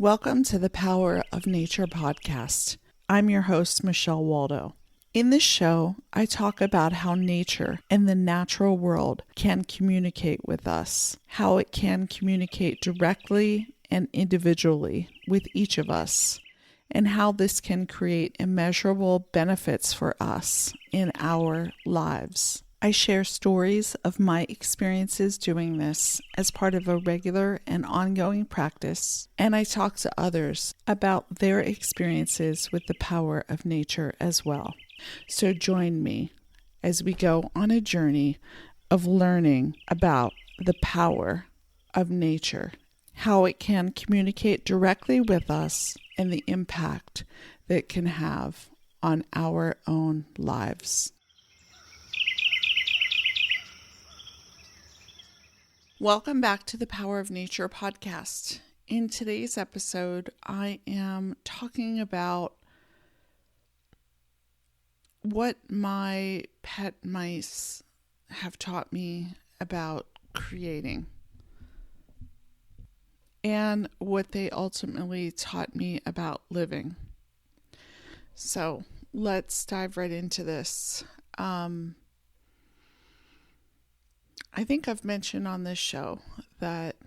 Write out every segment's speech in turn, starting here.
Welcome to the Power of Nature podcast. I'm your host, Michelle Waldo. In this show, I talk about how nature and the natural world can communicate with us, how it can communicate directly and individually with each of us, and how this can create immeasurable benefits for us in our lives. I share stories of my experiences doing this as part of a regular and ongoing practice, and I talk to others about their experiences with the power of nature as well. So join me as we go on a journey of learning about the power of nature, how it can communicate directly with us, and the impact that it can have on our own lives. Welcome back to the Power of Nature podcast. In today's episode, I am talking about what my pet mice have taught me about creating and what they ultimately taught me about living. So let's dive right into this. I think I've mentioned on this show that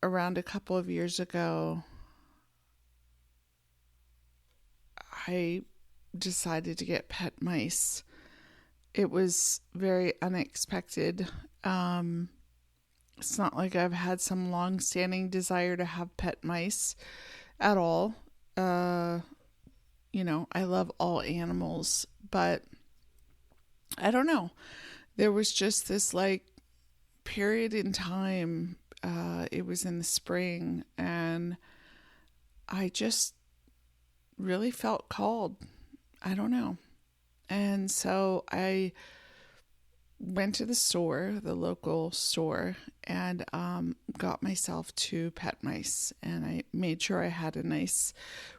around a couple of years ago, I decided to get pet mice. It was very unexpected. It's not like I've had some long-standing desire to have pet mice at all. I love all animals, but I don't know. There was just this period in time, it was in the spring, and I just really felt called. I don't know. And so I went to the local store, and got myself 2 pet mice, and I made sure I had a nice,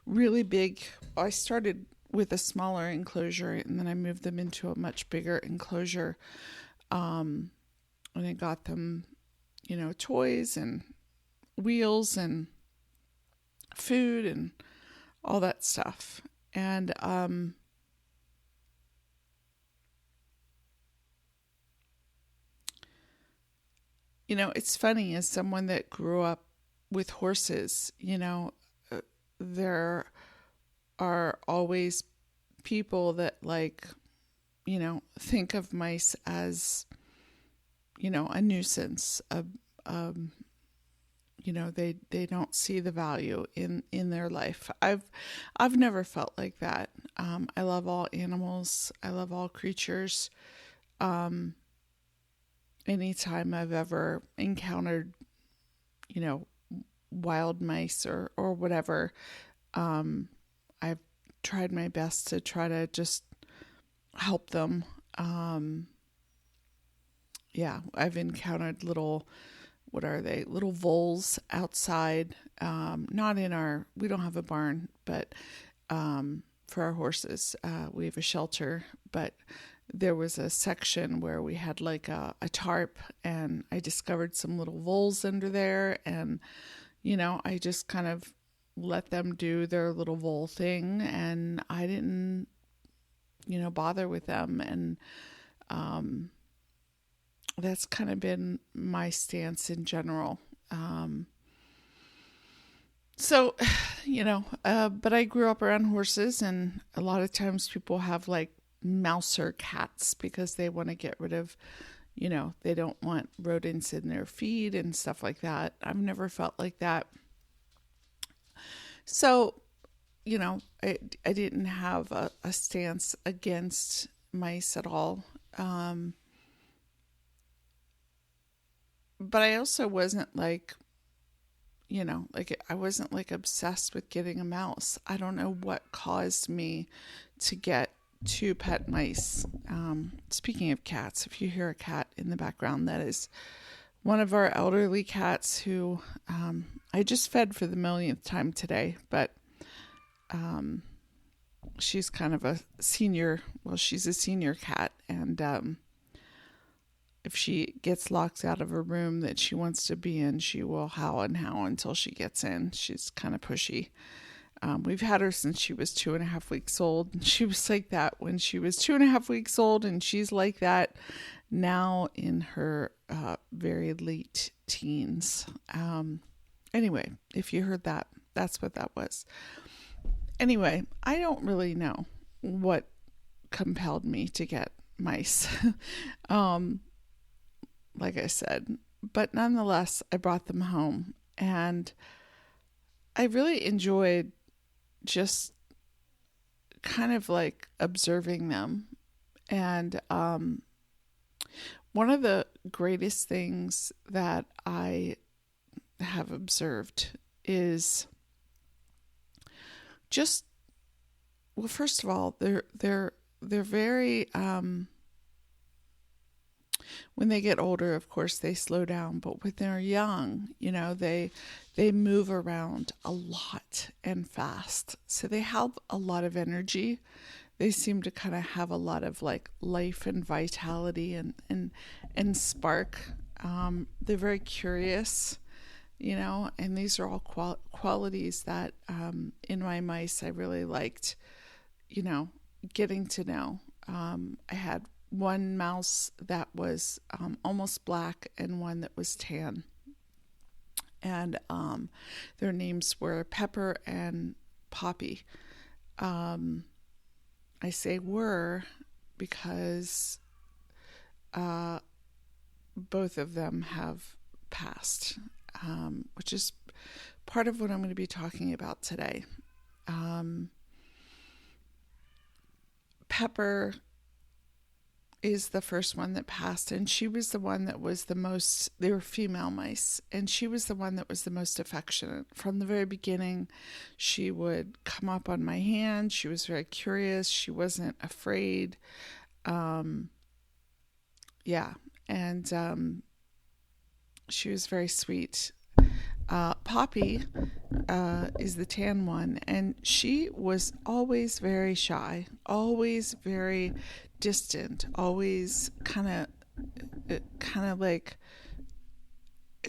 really big, I started with a smaller enclosure, and then I moved them into a much bigger enclosure. And I got them, toys and wheels and food and all that stuff. And, it's funny, as someone that grew up with horses, there are always people that think of mice as, a nuisance. They don't see the value in their life. I've never felt like that. I love all animals. I love all creatures. Anytime I've ever encountered, wild mice or whatever, I've tried my best to try to just help them. I've encountered little voles outside, not in we don't have a barn, but for our horses, we have a shelter, but there was a section where we had a tarp, and I discovered some little voles under there, and I just kind of let them do their little vole thing, and I didn't bother with them. And that's kind of been my stance in general. But I grew up around horses, and a lot of times people have mouse or cats because they want to get rid of, they don't want rodents in their feed and stuff like that. I've never felt like that. So, I didn't have a stance against mice at all. But I also wasn't I wasn't obsessed with getting a mouse. I don't know what caused me to get 2 pet mice. Speaking of cats, if you hear a cat in the background, that is one of our elderly cats who I just fed for the millionth time today, but she's kind of a senior, she's a senior cat, and if she gets locked out of a room that she wants to be in, she will howl and howl until she gets in. She's kind of pushy. We've had her since she was 2.5 weeks old. And she was like that when she was 2.5 weeks old, and she's like that now in her very late teens. Anyway, if you heard that, that's what that was. Anyway, I don't really know what compelled me to get mice. Like I said, but nonetheless, I brought them home, and I really enjoyed just kind of like observing them. And one of the greatest things that I have observed is just, well, first of all, they're very when they get older, of course, they slow down, but when they're young, they move around a lot and fast. So they have a lot of energy. They seem to kind of have a lot of like life and vitality and spark. They're very curious, and these are all qualities that in my mice I really liked, getting to know. I had one mouse that was almost black and one that was tan. And their names were Pepper and Poppy. I say were because both of them have passed, which is part of what I'm going to be talking about today. Pepper is the first one that passed, and she was the one that was the most, they were female mice, and she was the one that was the most affectionate. From the very beginning, she would come up on my hand. She was very curious. She wasn't afraid. And she was very sweet. Poppy is the tan one, and she was always very shy, always very distant, always kind of like,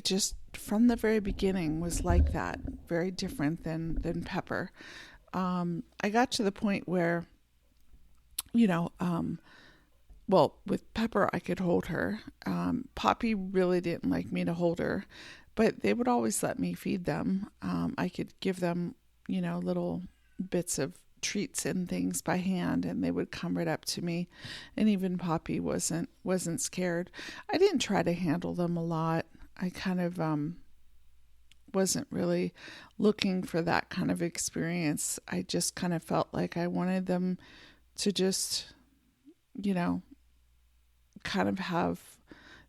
just from the very beginning was like that, very different than Pepper. I got to the point where, with Pepper I could hold her. Poppy really didn't like me to hold her, but they would always let me feed them. I could give them, little bits of treats and things by hand, and they would come right up to me. And even Poppy wasn't scared. I didn't try to handle them a lot. I kind of wasn't really looking for that kind of experience. I just kind of felt like I wanted them to just, kind of have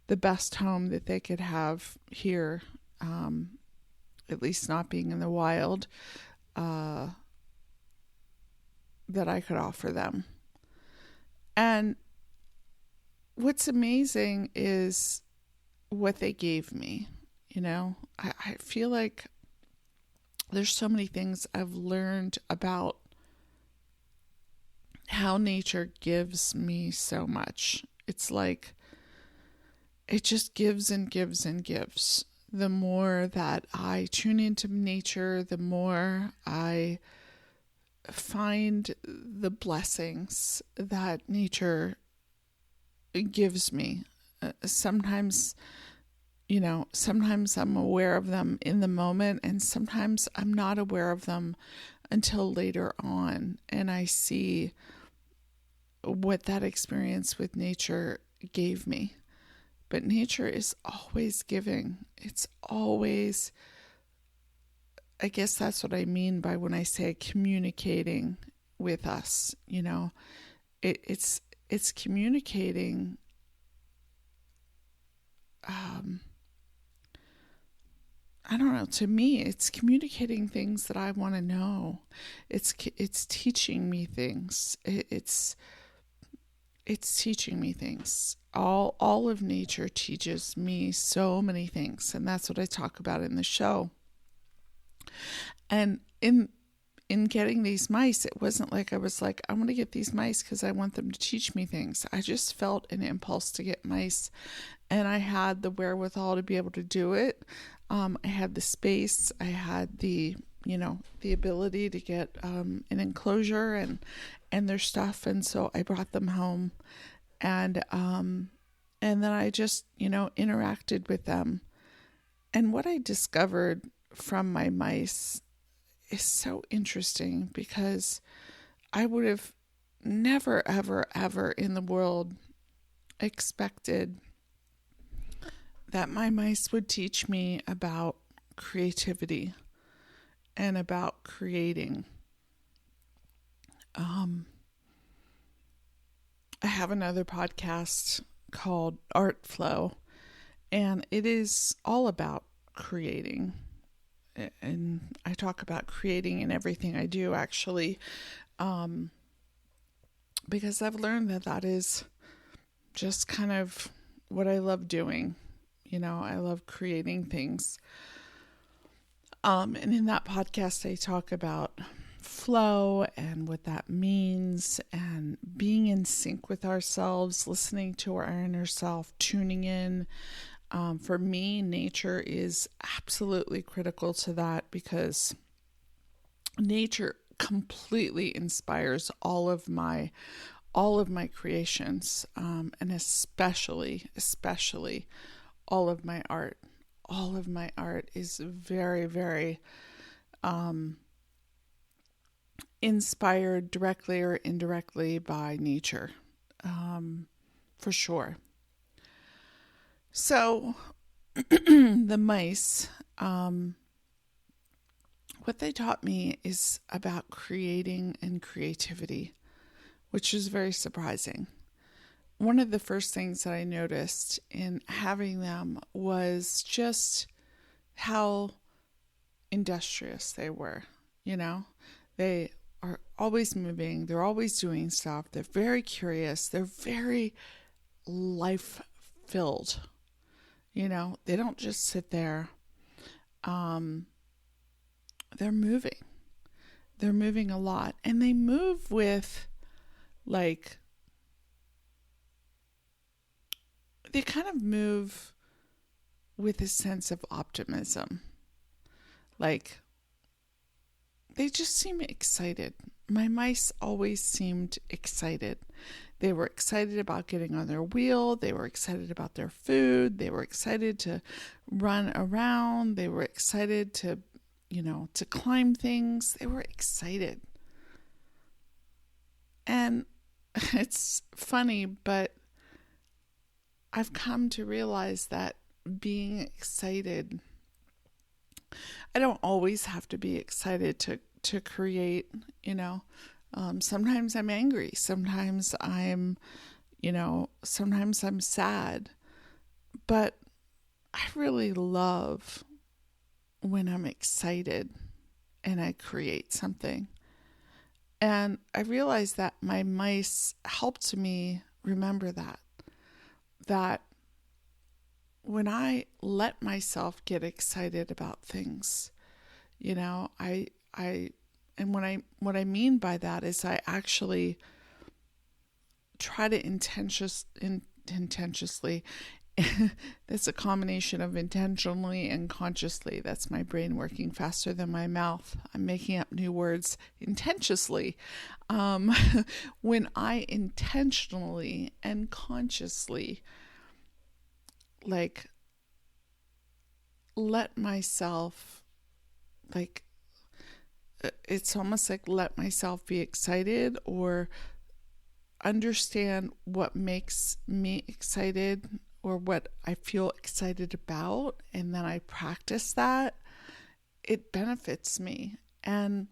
the best home that they could have here, at least not being in the wild, that I could offer them. And what's amazing is what they gave me. I feel like there's so many things I've learned about how nature gives me so much. It's like it just gives and gives and gives. The more that I tune into nature, the more I find the blessings that nature gives me. Sometimes I'm aware of them in the moment, and sometimes I'm not aware of them until later on, and I see what that experience with nature gave me. But nature is always giving. It's always, I guess that's what I mean by when I say communicating with us. It's communicating. I don't know. To me, it's communicating things that I want to know. It's teaching me things. It's teaching me things. All of nature teaches me so many things, and that's what I talk about in the show. And in in getting these mice, it wasn't like I was like, I want to get these mice because I want them to teach me things. I just felt an impulse to get mice, and I had the wherewithal to be able to do it. I had the space, I had the ability to get an enclosure and their stuff, and so I brought them home, and then I just interacted with them. And what I discovered from my mice is so interesting, because I would have never, ever, ever in the world expected that my mice would teach me about creativity and about creating. I have another podcast called Art Flow, and it is all about creating. And I talk about creating in everything I do, actually, because I've learned that is just kind of what I love doing. I love creating things. And in that podcast, I talk about flow and what that means, and being in sync with ourselves, listening to our inner self, tuning in. For me, nature is absolutely critical to that, because nature completely inspires all of my creations, and especially all of my art. All of my art is very, very inspired directly or indirectly by nature, for sure. So the mice, what they taught me is about creating and creativity, which is very surprising. One of the first things that I noticed in having them was just how industrious they were. They are always moving. They're always doing stuff. They're very curious. They're very life-filled. They don't just sit there. They're moving. They're moving a lot. And they move with, they kind of move with a sense of optimism. They just seem excited. My mice always seemed excited. They were excited about getting on their wheel. They were excited about their food. They were excited to run around. They were excited to climb things. They were excited. And it's funny, but I've come to realize that being excited, I don't always have to be excited to create, sometimes I'm angry. Sometimes I'm sad. But I really love when I'm excited and I create something. And I realized that my mice helped me remember that when I let myself get excited about things, and what I mean by that is I actually try to intentionally. That's a combination of intentionally and consciously. That's my brain working faster than my mouth. I'm making up new words. Intentionally. When I intentionally and consciously let myself, it's almost like let myself be excited or understand what makes me excited or what I feel excited about, and then I practice that, it benefits me. And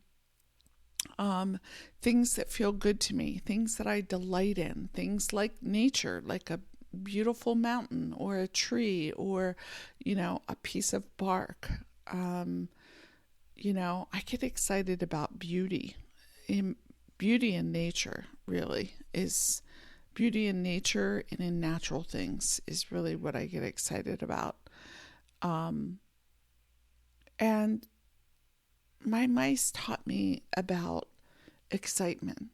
things that feel good to me, things that I delight in, things like nature, like a beautiful mountain or a tree or, a piece of bark. I get excited about beauty. Beauty in nature really is... Beauty in nature and in natural things is really what I get excited about. And my mice taught me about excitement.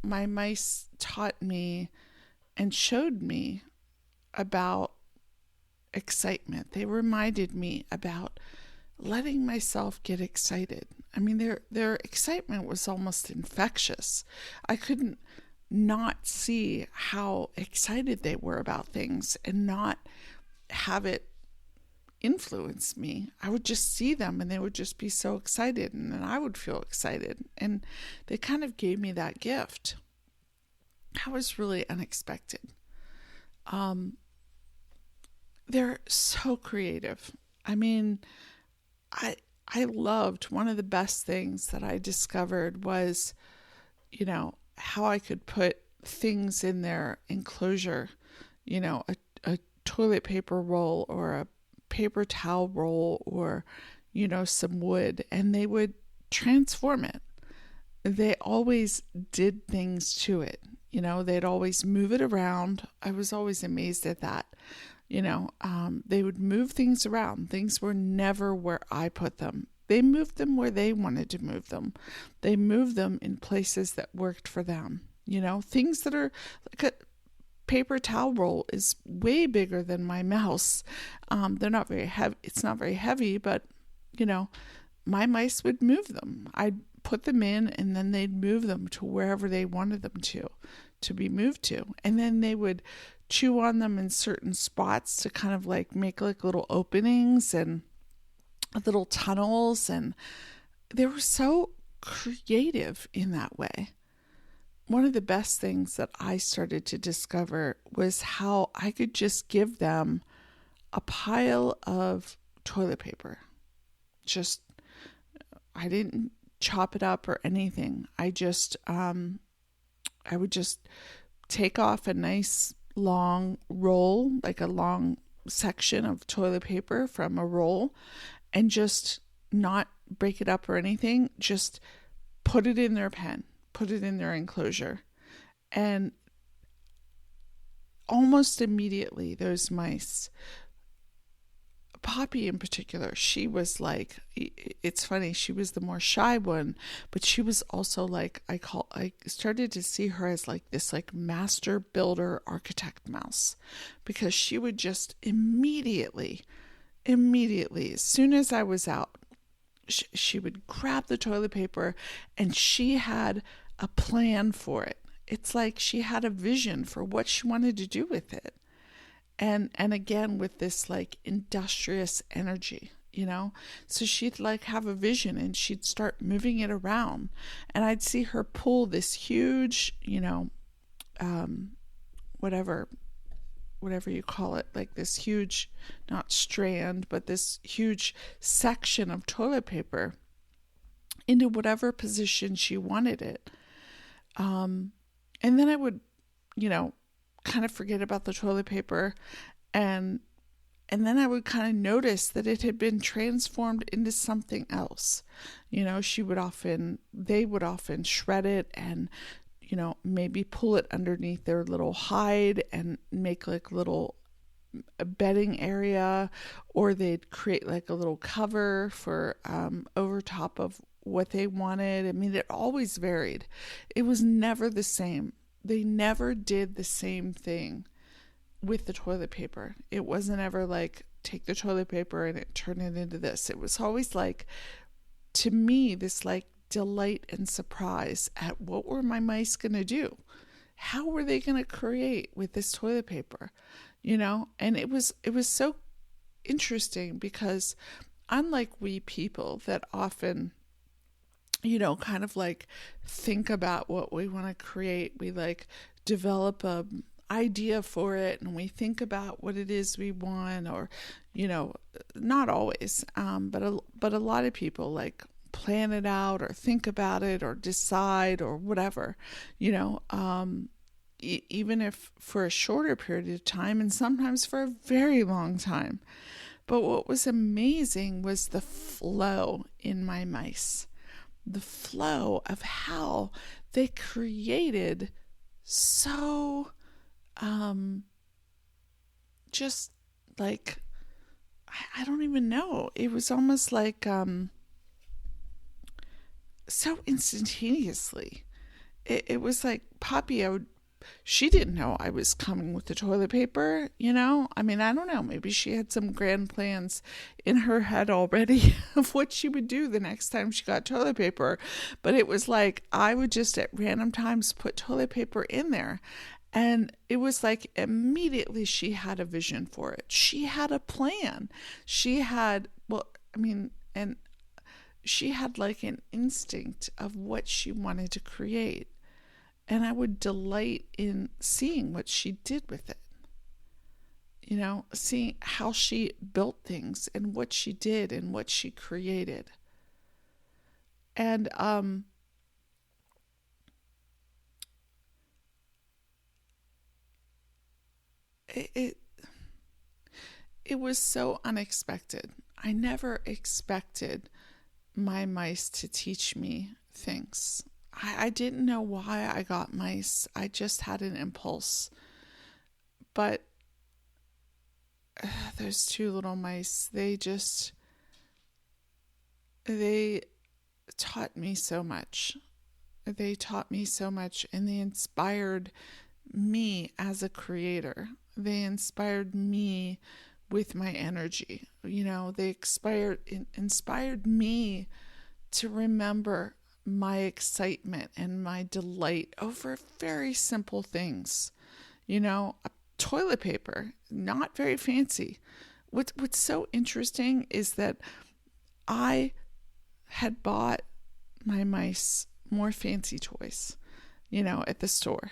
My mice taught me and showed me about excitement. They reminded me about letting myself get excited. I mean, their excitement was almost infectious. I couldn't not see how excited they were about things and not have it influence me. I would just see them and they would just be so excited, and then I would feel excited. And they kind of gave me that gift. That was really unexpected. They're so creative. I mean, I loved, one of the best things that I discovered was, how I could put things in their enclosure, a toilet paper roll or a paper towel roll or, some wood, and they would transform it. They always did things to it. They'd always move it around. I was always amazed at that. They would move things around. Things were never where I put them. They moved them where they wanted to move them. They moved them in places that worked for them. Things that are like a paper towel roll is way bigger than my mouse. They're not very heavy. It's not very heavy, but, my mice would move them. I'd put them in and then they'd move them to wherever they wanted them to be moved to. And then they would chew on them in certain spots to kind of like make like little openings and little tunnels, and they were so creative in that way. One of the best things that I started to discover was how I could just give them a pile of toilet paper. I didn't chop it up or anything. I would just take off a nice long roll, like a long section of toilet paper from a roll, and just not break it up or anything, just put it in their pen, put it in their enclosure. And almost immediately, those mice, Poppy in particular, she was like, it's funny, she was the more shy one, but she was also like, I started to see her as like this like master builder architect mouse, because she would just immediately, as soon as I was out, she would grab the toilet paper and she had a plan for it. It's like she had a vision for what she wanted to do with it. And again, with this like industrious energy, so she'd like have a vision and she'd start moving it around, and I'd see her pull this huge, whatever you call it, like this huge, not strand, but this huge section of toilet paper into whatever position she wanted it. And then I would, kind of forget about the toilet paper, and then I would kind of notice that it had been transformed into something else. They would often shred it and, maybe pull it underneath their little hide and make like little bedding area, or they'd create like a little cover for over top of what they wanted. I mean, it always varied. It was never the same. They never did the same thing with the toilet paper. It wasn't ever like, take the toilet paper and turn it into this. It was always like, to me, this like delight and surprise at what were my mice going to do? How were they going to create with this toilet paper? And it was so interesting, because unlike we people that often, kind of like think about what we want to create, we like develop a idea for it and we think about what it is we want, or, not always, but a lot of people like plan it out or think about it or decide or whatever, even if for a shorter period of time and sometimes for a very long time. But what was amazing was the flow in my mice. The flow of how they created so just like, I don't even know. It was almost like so instantaneously. It was like Poppy, she didn't know I was coming with the toilet paper, you know? I mean, I don't know. Maybe she had some grand plans in her head already of what she would do the next time she got toilet paper. But it was like I would just at random times put toilet paper in there. And it was like immediately she had a vision for it. She had a plan. She had, well, I mean, and she had like an instinct of what she wanted to create. And I would delight in seeing what she did with it. You know, seeing how she built things and what she did and what she created. And it it was so unexpected. I never expected my mice to teach me things. I didn't know why I got mice. I just had an impulse. But those two little mice, they taught me so much. They taught me so much, and they inspired me as a creator. They inspired me with my energy. You know, they inspired me to remember my excitement and my delight over very simple things. You know, toilet paper, not very fancy. What's so interesting is that I had bought my mice more fancy toys, you know, at the store.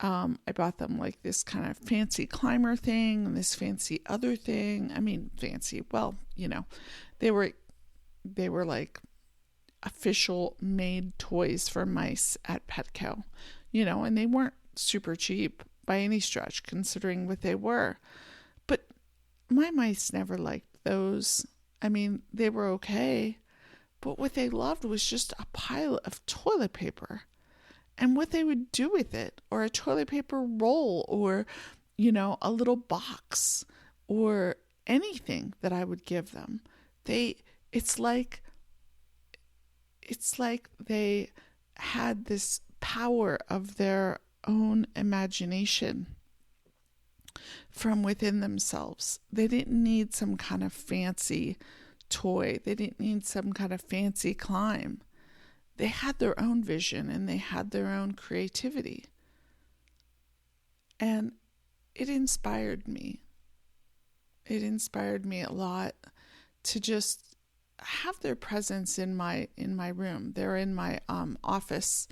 I bought them like this kind of fancy climber thing and this fancy other thing. I mean, fancy. Well, you know, they were like official made toys for mice at Petco, you know, and they weren't super cheap by any stretch considering what they were. But my mice never liked those. I mean, they were okay, but what they loved was just a pile of toilet paper and what they would do with it, or a toilet paper roll, or, you know, a little box, or anything that I would give them. It's like they had this power of their own imagination from within themselves. They didn't need some kind of fancy toy. They didn't need some kind of fancy climb. They had their own vision and they had their own creativity. And it inspired me. It inspired me a lot to just have their presence in my room. They're in my office.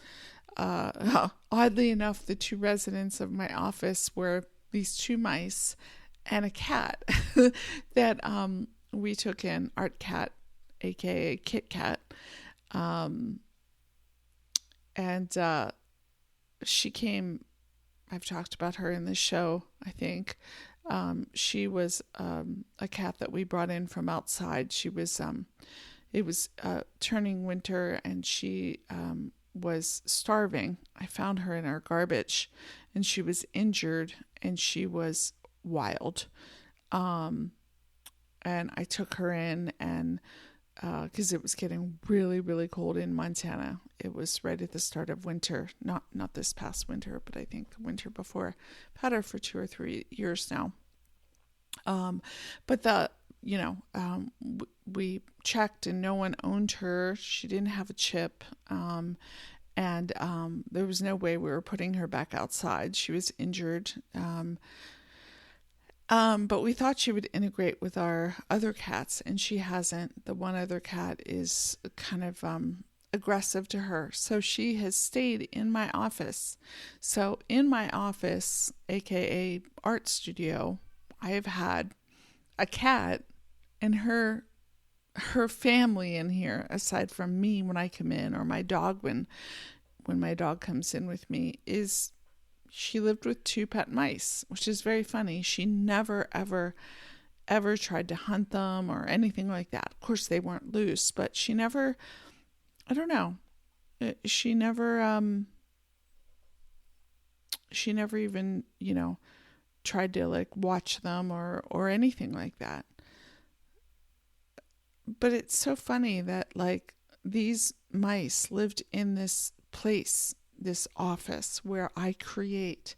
Oddly enough, the two residents of my office were these two mice and a cat that we took in, Art Cat, aka Kit Kat. And she came, I've talked about her in this show, I think. She was a cat that we brought in from outside. She was, it was turning winter and she was starving. I found her in our garbage and she was injured and she was wild. And I took her in and because it was getting really, really cold in Montana. It was right at the start of winter, not this past winter, but I think the winter before. I've had her for 2 or 3 years now. But we checked and no one owned her. She didn't have a chip. And there was no way we were putting her back outside. She was injured. But we thought she would integrate with our other cats, and she hasn't. The one other cat is kind of aggressive to her, so she has stayed in my office. So in my office, aka art studio, I have had a cat and her family in here, aside from me when I come in, or my dog when my dog comes in with me, is she lived with 2 pet mice, which is very funny. She never, ever tried to hunt them or anything like that. Of course, they weren't loose, but she never, I don't know. She never even, you know, tried to like watch them or anything like that. But it's so funny that like these mice lived in this place, this office where I create.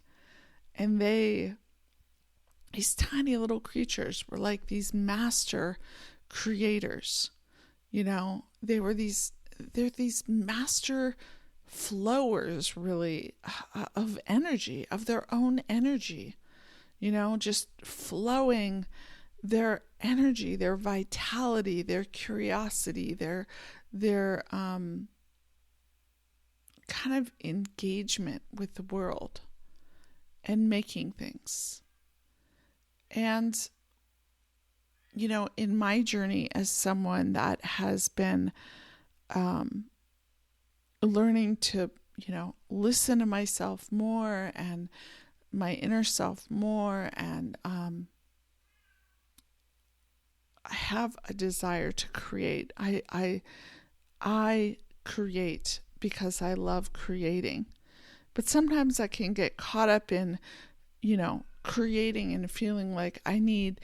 And these tiny little creatures were like these master creators. They're these master flowers, really, of energy, of their own energy, just flowing their energy, their vitality, their curiosity, their kind of engagement with the world and making things. And, in my journey as someone that has been learning to, listen to myself more and my inner self more, and I have a desire to create. I create because I love creating. But sometimes I can get caught up in, creating and feeling like I need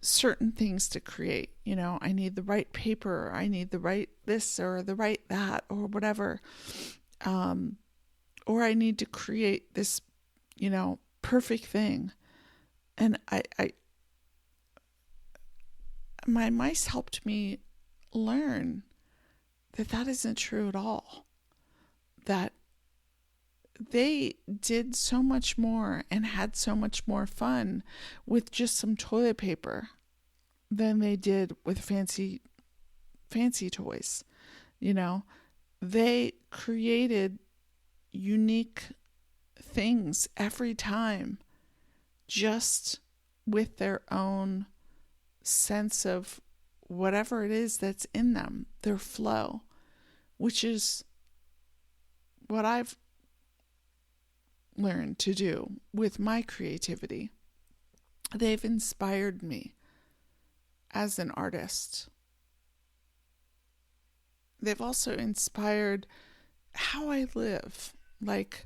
certain things to create. I need the right paper, or I need the right this or the right that or whatever. Or I need to create this, perfect thing. And my mice helped me learn that isn't true at all. That they did so much more and had so much more fun with just some toilet paper than they did with fancy toys. They created unique things every time, just with their own sense of whatever it is that's in them, their flow, which is what I've learned to do with my creativity. They've inspired me as an artist. They've also inspired how I live, like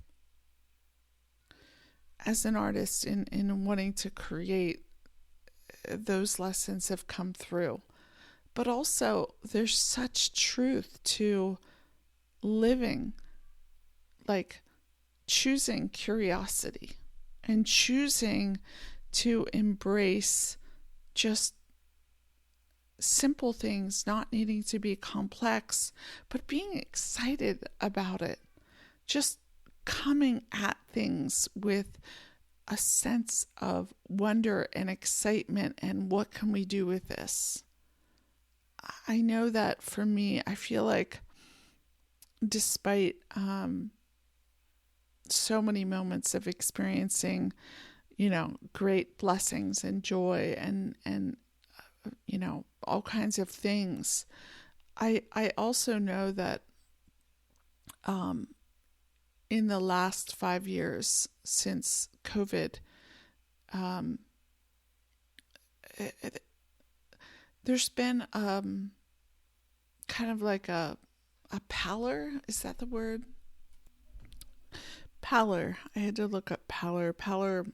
as an artist in wanting to create. Those lessons have come through. But also, there's such truth to living, like choosing curiosity and choosing to embrace just simple things, not needing to be complex, but being excited about it. Just coming at things with a sense of wonder and excitement, and what can we do with this? I know that for me, I feel like despite so many moments of experiencing, great blessings and joy and all kinds of things, I also know that in the last 5 years since COVID, there's been kind of like a pallor. Is that the word? Pallor. I had to look up pallor. Pallor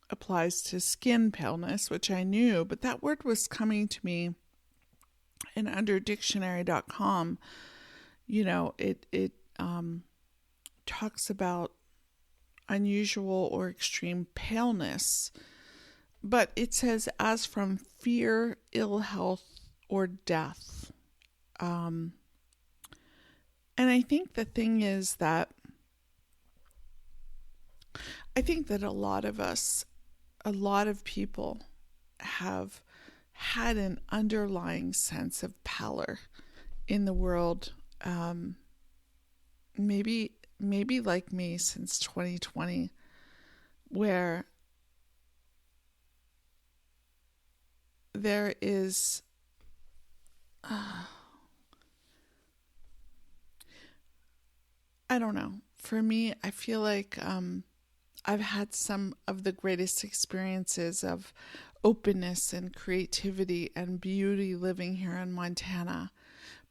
applies to skin paleness, which I knew, but that word was coming to me, and under dictionary.com, it talks about unusual or extreme paleness, but it says as from fear, ill health, or death. And I think the thing is that a lot of us, a lot of people have had an underlying sense of pallor in the world. Maybe like me since 2020, where there is I don't know. For me, I feel like I've had some of the greatest experiences of openness and creativity and beauty living here in Montana.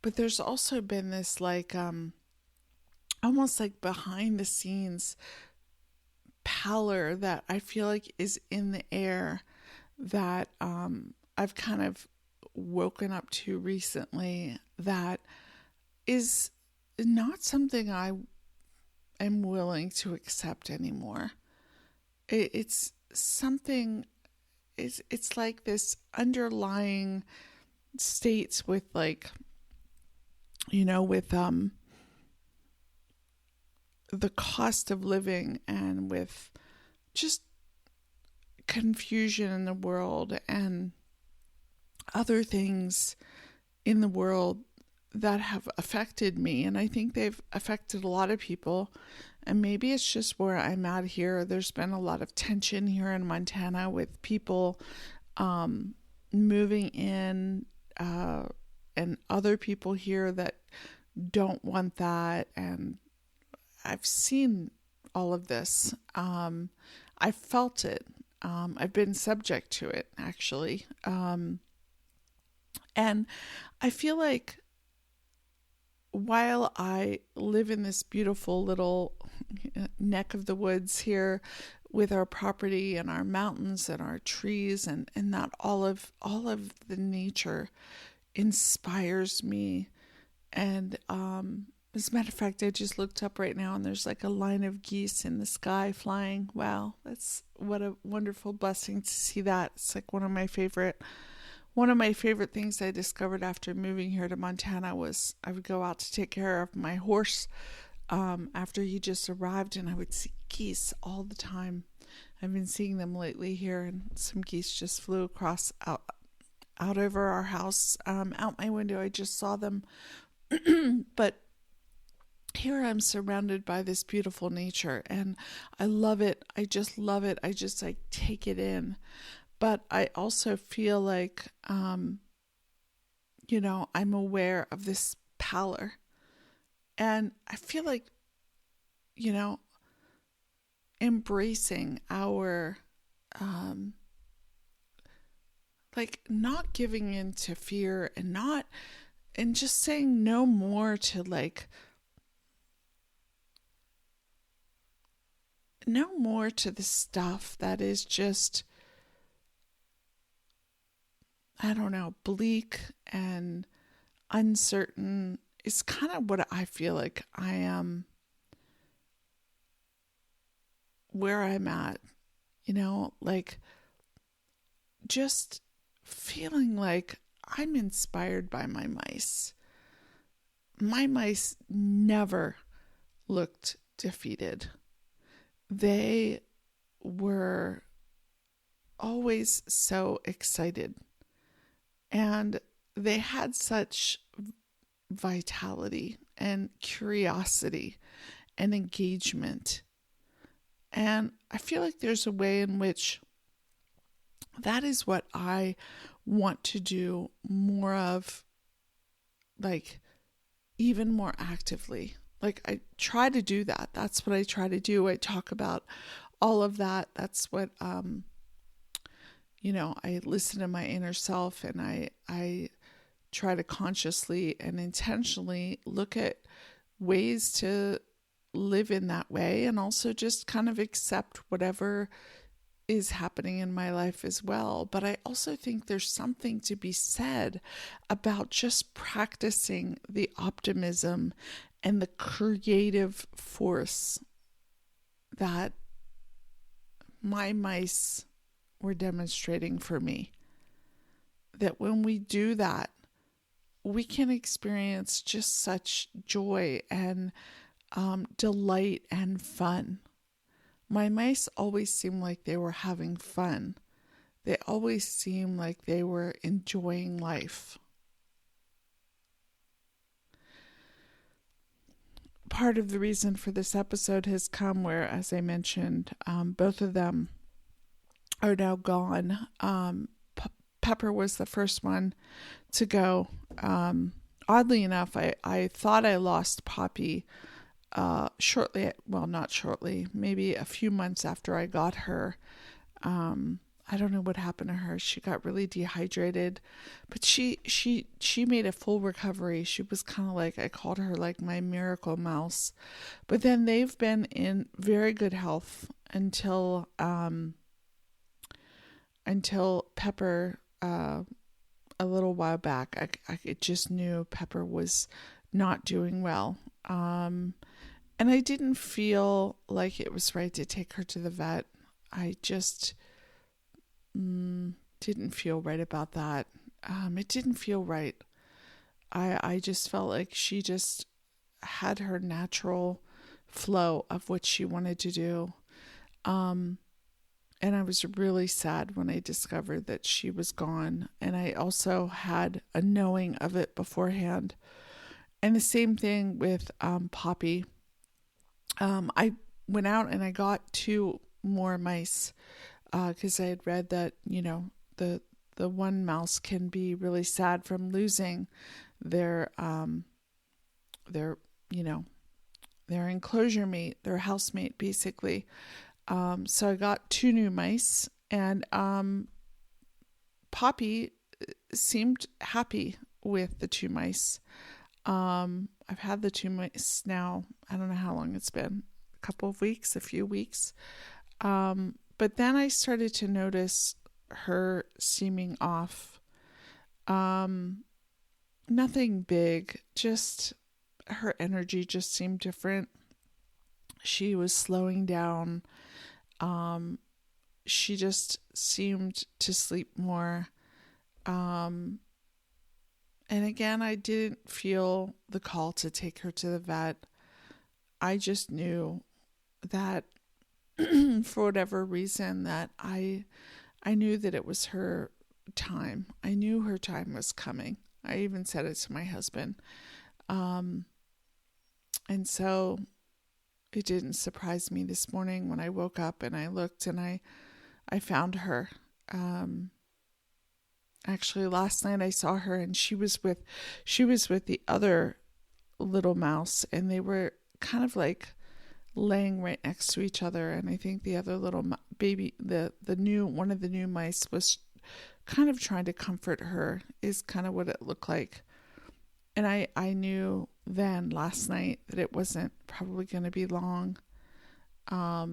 But there's also been this like almost like behind the scenes pallor that I feel like is in the air that I've kind of woken up to recently, that is not something I am willing to accept anymore. It's something, it's like this underlying states with like, with the cost of living and with just confusion in the world and other things in the world that have affected me. And I think they've affected a lot of people. And maybe it's just where I'm at here. There's been a lot of tension here in Montana with people moving in and other people here that don't want that. And I've seen all of this. I've felt it. I've been subject to it, actually. And I feel like while I live in this beautiful little neck of the woods here with our property and our mountains and our trees and that all of the nature inspires me. And as a matter of fact, I just looked up right now and there's like a line of geese in the sky flying. Wow, that's what a wonderful blessing to see that. It's like one of my favorite things I discovered after moving here to Montana was I would go out to take care of my horse after he just arrived, and I would see geese all the time. I've been seeing them lately here, and some geese just flew across out over our house. Out my window, I just saw them. But here I'm surrounded by this beautiful nature, and I love it. I just love it. I just like take it in. But I also feel like, I'm aware of this pallor. And I feel like, embracing our, like not giving in to fear and just saying no more to the stuff that is just, I don't know, bleak and uncertain is kind of what I feel like I am, where I'm at, like just feeling like I'm inspired by my mice. My mice never looked defeated. They were always so excited. And they had such vitality and curiosity and engagement. And I feel like there's a way in which that is what I want to do more of, like even more actively. Like I try to do that. That's what I try to do. I talk about all of that. That's what I listen to my inner self, and I try to consciously and intentionally look at ways to live in that way, and also just kind of accept whatever is happening in my life as well. But I also think there's something to be said about just practicing the optimism and the creative force that my mice were demonstrating for me. That when we do that, we can experience just such joy and delight and fun. My mice always seemed like they were having fun. They always seemed like they were enjoying life. Part of the reason for this episode has come where, as I mentioned, both of them are now gone. Pepper was the first one to go. Oddly enough, I thought I lost Poppy not shortly, maybe a few months after I got her. I don't know what happened to her. She got really dehydrated, but she made a full recovery. She was kind of like, I called her like my miracle mouse. But then they've been in very good health until Pepper, a little while back. I just knew Pepper was not doing well. And I didn't feel like it was right to take her to the vet. I just didn't feel right about that. It didn't feel right. I just felt like she just had her natural flow of what she wanted to do. And I was really sad when I discovered that she was gone. And I also had a knowing of it beforehand. And the same thing with Poppy. I went out and I got 2 more mice because I had read that, the one mouse can be really sad from losing their their enclosure mate, their housemate, basically. So I got 2 new mice, and Poppy seemed happy with the 2 mice. I've had the 2 mice now, I don't know how long it's been, a couple of weeks, a few weeks. But then I started to notice her seeming off. Nothing big, just her energy just seemed different. She was slowing down. She just seemed to sleep more. And again, I didn't feel the call to take her to the vet. I just knew that for whatever reason that I knew that it was her time. I knew her time was coming. I even said it to my husband. And so it didn't surprise me this morning when I woke up and I looked and I found her. Actually, last night I saw her and she was with the other little mouse, and they were kind of like laying right next to each other. And I think the other little baby, one of the new mice, was kind of trying to comfort her, is kind of what it looked like. And I knew then last night that it wasn't probably going to be long. I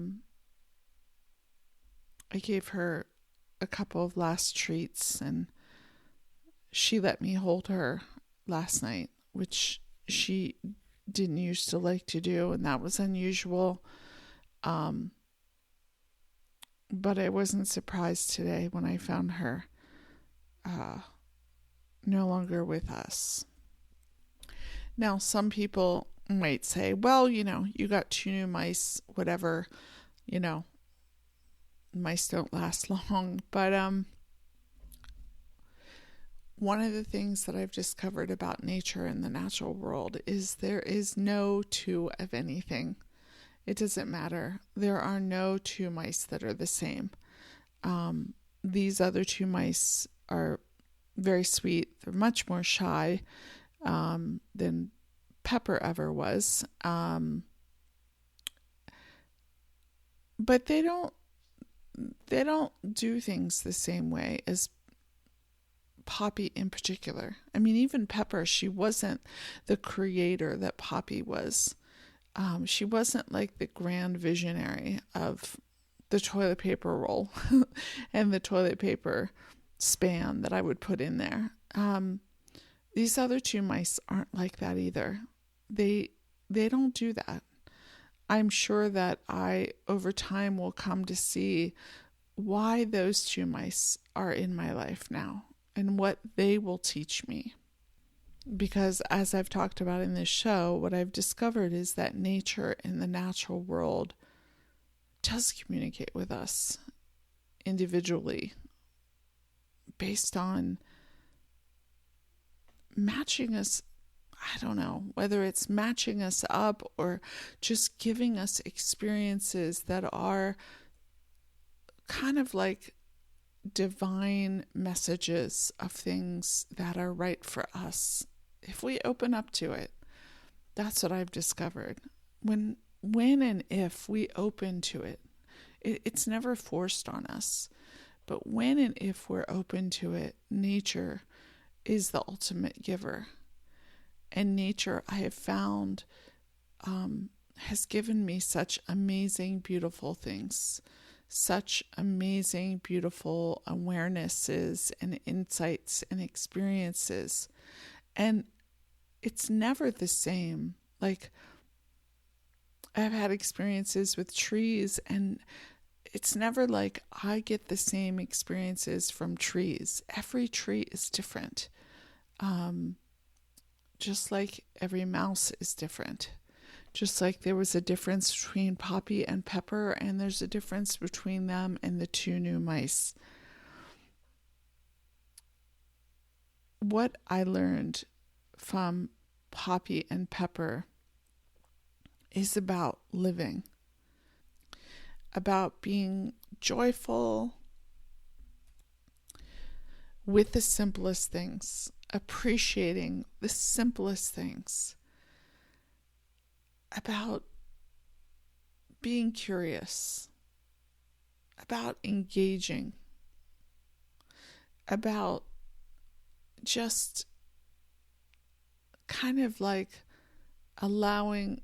gave her a couple of last treats, and she let me hold her last night, which she didn't used to like to do, and that was unusual. But I wasn't surprised today when I found her no longer with us. Now, some people might say, well, you got 2 new mice, whatever, mice don't last long. But one of the things that I've discovered about nature and the natural world is there is no 2 of anything. It doesn't matter. There are no 2 mice that are the same. These other 2 mice are very sweet. They're much more shy than Pepper ever was. But they don't do things the same way as Poppy in particular. I mean, even Pepper, she wasn't the creator that Poppy was. She wasn't like the grand visionary of the toilet paper roll and the toilet paper span that I would put in there. These other 2 mice aren't like that either. They don't do that. I'm sure that I, over time, will come to see why those 2 mice are in my life now and what they will teach me. Because as I've talked about in this show, what I've discovered is that nature and the natural world does communicate with us individually based on matching us. I don't know whether it's matching us up or just giving us experiences that are kind of like divine messages of things that are right for us. If we open up to it, that's what I've discovered. When and if we open to it, it's never forced on us. But when and if we're open to it, nature is the ultimate giver. And nature, I have found, has given me such amazing, beautiful things, such amazing, beautiful awarenesses and insights and experiences. And it's never the same. Like, I've had experiences with trees, and it's never like I get the same experiences from trees. Every tree is different. Just like every mouse is different. Just like there was a difference between Poppy and Pepper, and there's a difference between them and the two new mice. What I learned from Poppy and Pepper is about living, about being joyful with the simplest things, appreciating the simplest things, about being curious, about engaging, about just kind of like allowing,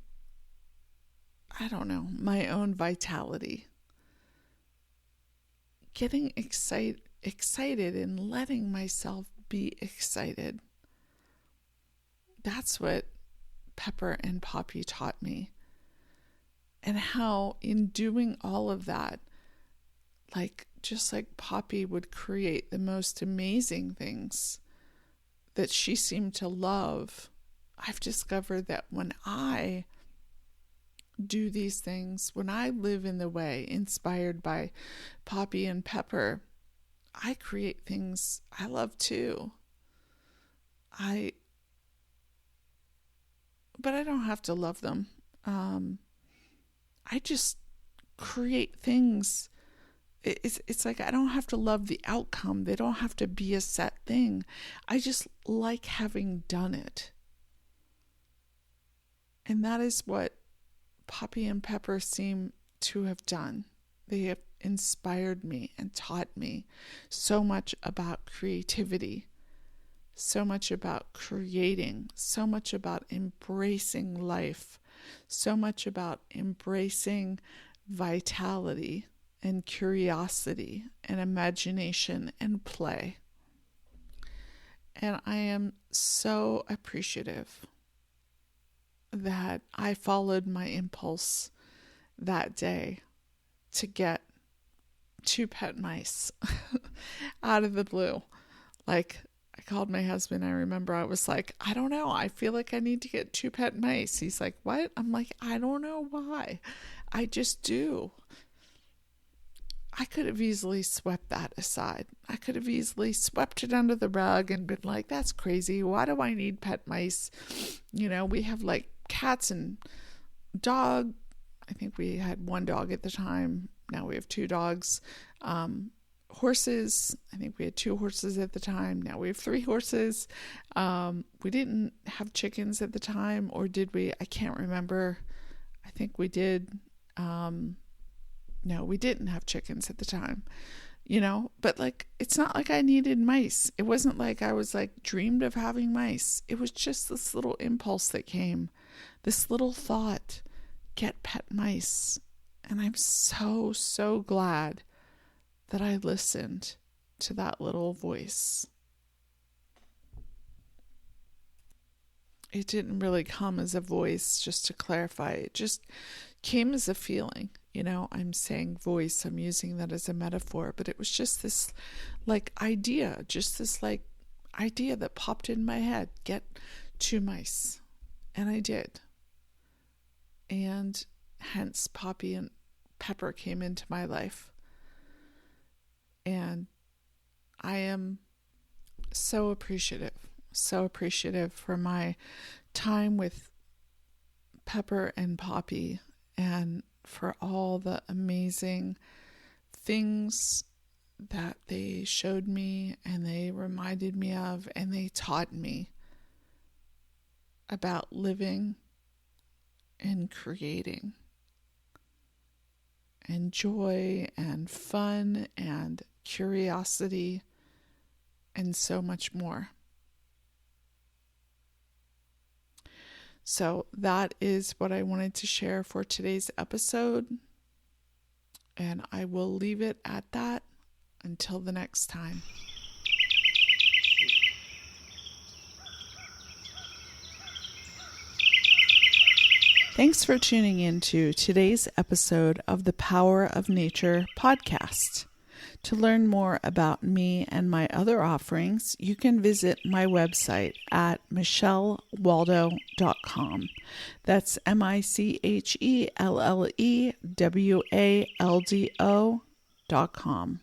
I don't know, my own vitality. Getting excited and letting myself be excited. That's what Pepper and Poppy taught me. And how in doing all of that, like just like Poppy would create the most amazing things that she seemed to love, I've discovered that when I do these things, when I live in the way inspired by Poppy and Pepper, I create things I love too. But I don't have to love them. I just create things. It's like I don't have to love the outcome. They don't have to be a set thing. I just like having done it. And that is what Poppy and Pepper seem to have done. They have inspired me and taught me so much about creativity, so much about creating, so much about embracing life, so much about embracing vitality and curiosity and imagination and play. And I am so appreciative that I followed my impulse that day to get 2 pet mice out of the blue. Like, I called my husband. I remember I was like, I don't know. I feel like I need to get 2 pet mice. He's like, what? I'm like, I don't know why. I just do. I could have easily swept that aside. I could have easily swept it under the rug and been like, that's crazy. Why do I need pet mice? You know, we have like cats and dog. I think we had 1 dog at the time. Now we have 2 dogs. Horses. I think we had 2 horses at the time. Now we have 3 horses. We didn't have chickens at the time, or did we? I can't remember. I think we did. No, we didn't have chickens at the time, you know, but like, it's not like I needed mice. It wasn't like I was like dreamed of having mice. It was just this little impulse that came, this little thought, get pet mice. And I'm so, so glad that I listened to that little voice. It didn't really come as a voice, just to clarify. It just came as a feeling. You know, I'm saying voice, I'm using that as a metaphor, but it was just this like idea, that popped in my head, get 2 mice. And I did. And hence Poppy and Pepper came into my life. And I am so appreciative for my time with Pepper and Poppy, and for all the amazing things that they showed me and they reminded me of, and they taught me about living and creating and joy and fun and curiosity and so much more. So that is what I wanted to share for today's episode. And I will leave it at that until the next time. Thanks for tuning in to today's episode of the Power of Nature podcast. To learn more about me and my other offerings, you can visit my website at michellewaldo.com. That's MICHELLEWALDO.com.